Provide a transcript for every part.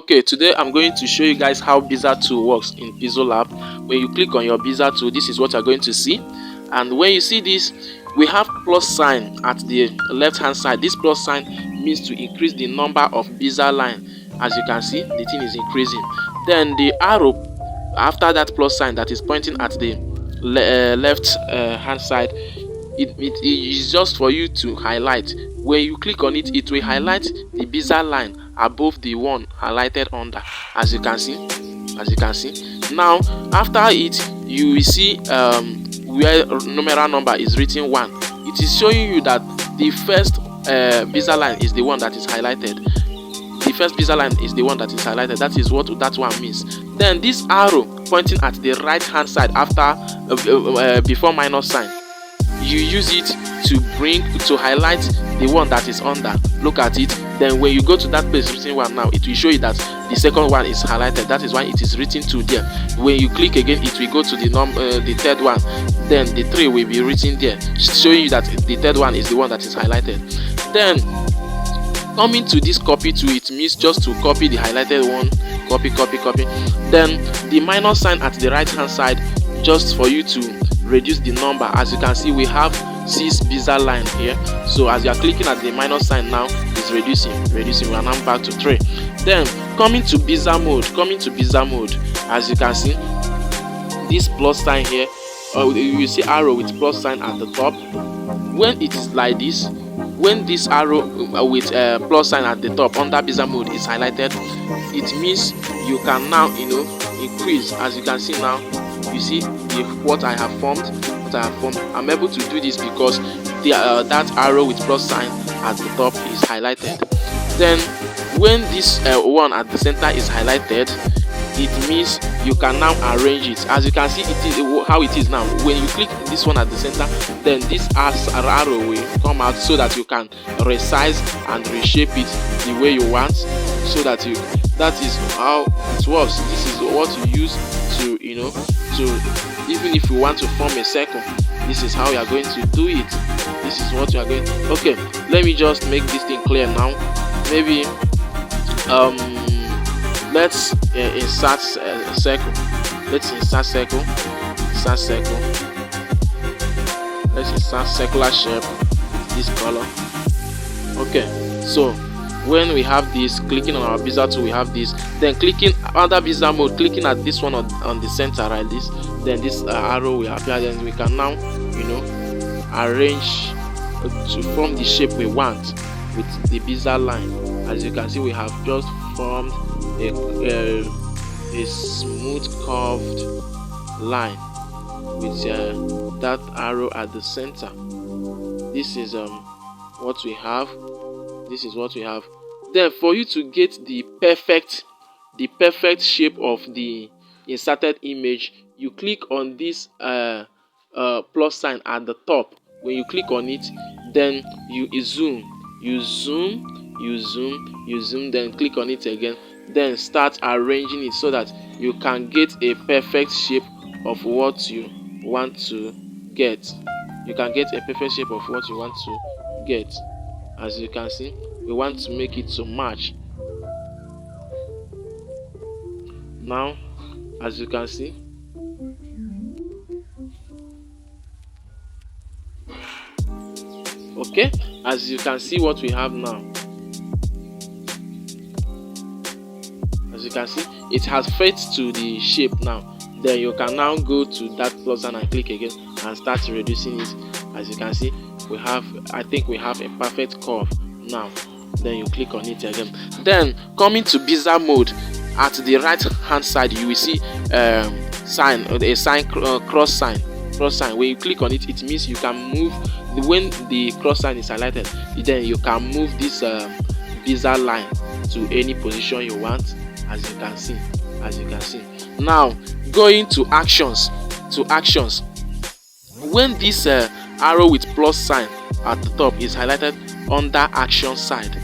Okay, today I'm going to show you guys how Bezier tool works in Pixel Lab. When you click on your Bezier tool, this is what you're going to see. And when you see this, we have plus sign at the left hand side. This plus sign means to increase the number of Bezier line. As you can see, the thing is increasing. Then the arrow after that plus sign that is pointing at the left hand side, it is just for you to highlight. When you click on it, it will highlight the Bezier line above the one highlighted under. As you can see, now after it, you will see where numeral number is written 1. It is showing you that the first Bezier line is the one that is highlighted. The first Bezier line is the one that is highlighted. That is what that one means. Then this arrow pointing at the right hand side after before minus sign, you use it to highlight the one that is under. Look at it. Then when you go to that place written 1 now, it will show you that the second one is highlighted. That is why it is written 2 there. When you click again, it will go to the third one. Then the 3 will be written there, showing you that the third one is the one that is highlighted. Then coming to this copy tool, it means just to copy the highlighted one. Copy. Then the minus sign at the right hand side, just for you to reduce the number. As you can see, we have 6 Bezier line here. So as you are clicking at the minus sign now, it's reducing. We are now back to 3. Then coming to Bezier mode, as you can see, this plus sign here, you will see arrow with plus sign at the top. When it is like this, when this arrow with plus sign at the top under Bezier mode is highlighted, it means you can now increase. As you can see now, you see what I have formed. I'm able to do this because that arrow with plus sign at the top is highlighted. Then when this one at the center is highlighted, it means you can now arrange it. As you can see, it is how it is now. When you click this one at the center, then this arrow will come out so that you can resize and reshape it the way you want, so that is how it works. This is what you use to even if you want to form a circle, this is how you are going to do it. This is what you are going. Okay, let me just make this thing clear now. Maybe let's insert a circle. Let's insert circle. Let's insert circular shape, this color. Okay, so when we have this, clicking on our Bezier tool, we have this. Then clicking under Bezier mode, clicking at this one on the center, right? This, then this arrow will appear. Then we can now arrange to form the shape we want with the Bezier line. As you can see, we have just formed a smooth curved line with that arrow at the center. This is what we have. Then for you to get the perfect shape of the inserted image, you click on this plus sign at the top. When you click on it, then you zoom, then click on it again, then start arranging it so that you can get a perfect shape of what you want to get. As you can see, we want to make it to match. Now, as you can see, okay, as you can see what we have now. As you can see, it has fit to the shape now. Then you can now go to that plus sign and click again and start reducing it. As you can see, I think we have a perfect curve now. Then you click on it again. Then coming to Bezier mode, at the right hand side you will see cross sign. When you click on it, it means you can move. When the cross sign is highlighted, then you can move this Bezier line to any position you want. As you can see. Now going to actions. When this arrow with plus sign at the top is highlighted under action side,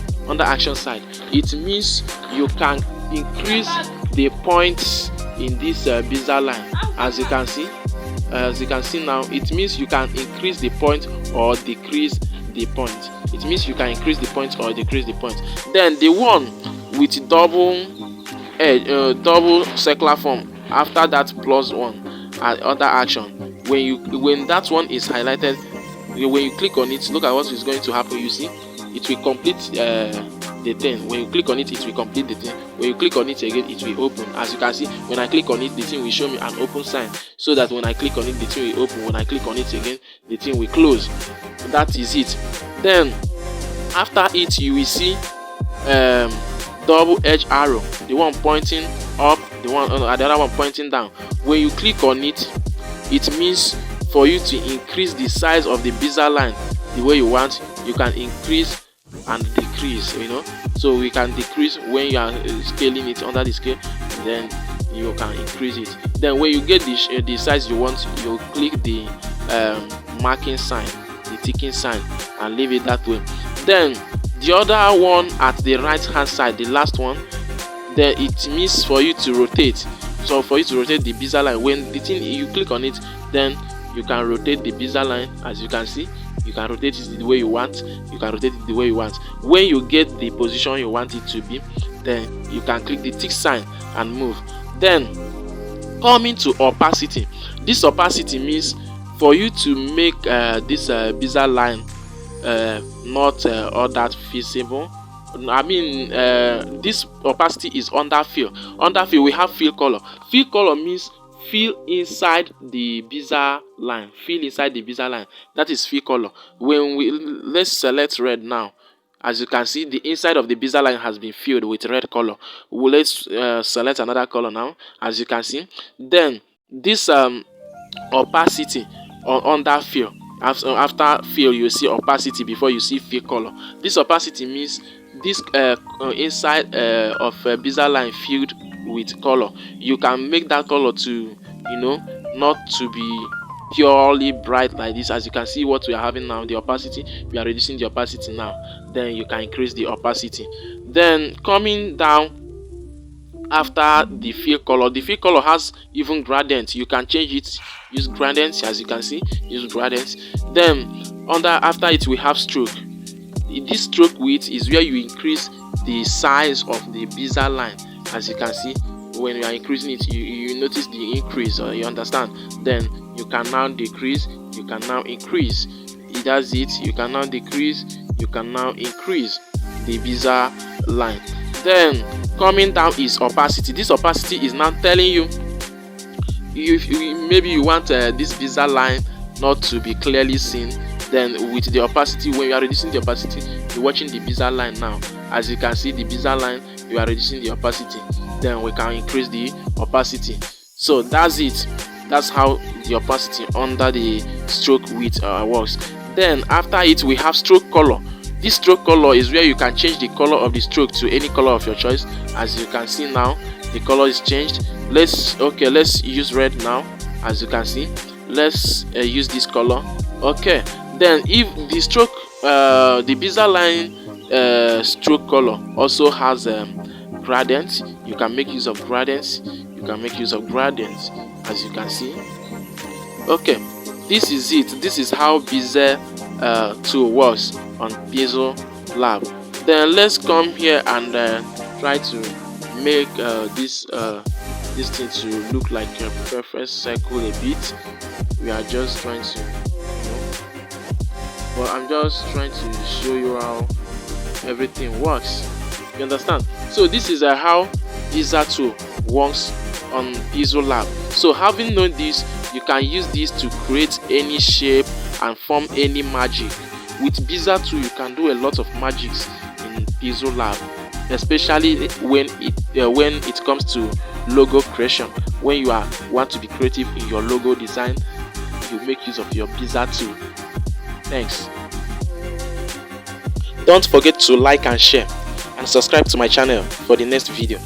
it means you can increase the points in this Bezier line. As you can see now, it means you can increase the point or decrease the point. Then the one with double edge, double circular form after that plus one other action. When that one is highlighted, when you click on it, look at what is going to happen. You see it will complete the thing. When you click on it, it will complete the thing. When you click on it again, it will open. As you can see, when I click on it, the thing will show me an open sign, so that when I click on it, the thing will open. When I click on it again, the thing will close. That is it. Then after it, you will see double edge arrow, the one pointing up, the other one pointing down. When you click on it, it means for you to increase the size of the Bezier line the way you want. You can increase and decrease, so we can decrease when you are scaling it under the scale, then you can increase it. Then when you get the size you want, you click the marking sign, the ticking sign, and leave it that way. Then the other one at the right hand side, the last one, then it means for you to rotate. So for you to rotate the Bezier line, when the thing you click on it, then you can rotate the Bezier line. As you can see, you can rotate it the way you want. You can rotate it the way you want. When you get the position you want it to be, then you can click the tick sign and move. Then coming to opacity. This opacity means for you to make this Bezier line not all that visible. I mean, this opacity is under fill. Under fill, we have fill color. Fill color means fill inside the Bezier line. Fill inside the Bezier line. That is fill color. Let's select red now. As you can see, the inside of the Bezier line has been filled with red color. Let's select another color now. As you can see, then this opacity under fill. After fill, you see opacity before you see fill color. This opacity means this inside of Bezier line filled with color. You can make that color to, not to be purely bright like this. As you can see what we are having now, the opacity, we are reducing the opacity now. Then you can increase the opacity. Then coming down after the fill color has even gradient. You can change it, use gradients. As you can see, use gradients. Then after it, we have stroke. This stroke width is where you increase the size of the Bezier line. As you can see, when you are increasing it, you notice the increase, or you understand. Then you can now decrease, you can now increase. It does it. You can now decrease, you can now increase the Bezier line. Then coming down is opacity. This opacity is now telling you if maybe you want this Bezier line not to be clearly seen. Then with the opacity, when you are reducing the opacity, you're watching the Bezier line now. As you can see, the Bezier line, you are reducing the opacity. Then we can increase the opacity. So that's it. That's how the opacity under the stroke width works. Then after it, we have stroke color. This stroke color is where you can change the color of the stroke to any color of your choice. As you can see now, the color is changed. Let's use red now. As you can see, let's use this color. Okay. Then if the stroke, the Bezier line stroke color also has gradients, you can make use of gradients. You can make use of gradients, as you can see. Okay, this is it. This is how Bezier tool works on Bezier Lab. Then let's come here and try to make this thing to look like a perfect circle a bit. We are just trying to, but I'm just trying to show you how everything works. You understand? So this is how Bezier tool works on Bezier Lab. So having known this, you can use this to create any shape and form any magic. With Bezier tool, you can do a lot of magics in Bezier Lab, especially when it comes to logo creation. When you want to be creative in your logo design, you make use of your Bezier tool. Thanks. Don't forget to like and share and subscribe to my channel for the next video.